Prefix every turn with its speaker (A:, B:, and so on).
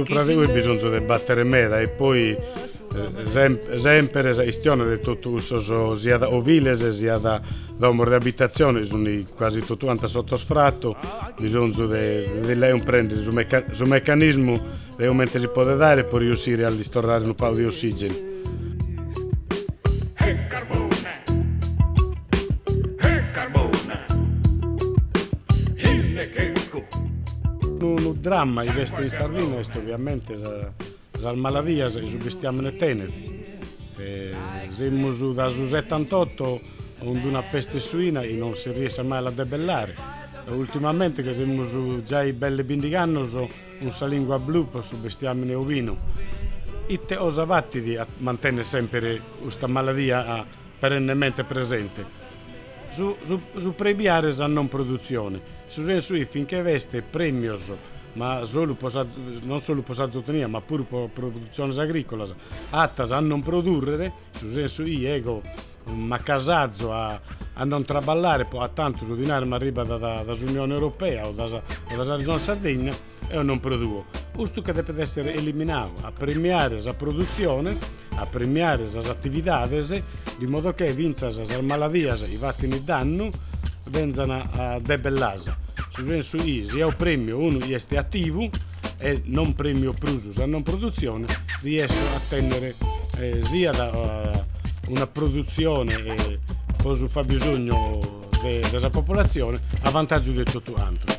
A: praticamente bisogna di battere meda e poi sempre la questione di tutto uso sia da oviles sia da umore di abitazione sono quasi tutto quanto sotto sfratto, bisogna di lei prendere sul meccanismo di aumento si può dare per riuscire a ristorare un po' di ossigeno. Un dramma in veste in Sardegna è ovviamente le malattie che subestiamo nel tenere. Siamo dal 78 con una peste suina e non si riesce mai a debellare. Ultimamente che siamo già i belli bindigannos una lingua blu per subestiamo nel vino. E te osa vatti di mantenere sempre questa malattia perennemente presente. Su premiare la non produzione, su senso finché veste premios, ma non solo per ottenere, ma pure per produzioni agricole, attas a non produrre, su senso ego ma casato a non traballare a tanto su dinari ma arriva dall'Unione Europea o dalla Regione Sardegna e non produco. Questo che deve essere eliminato, a premiare la produzione, a premiare le attività, di modo che vinzano le malattie, i vattini danno, vengano a debellare. Su senso sia un premio uno è attivo e non premio prusus a non produzione, riesce a tenere sia da una produzione e cosa fa bisogno della popolazione a vantaggio di tutto altro.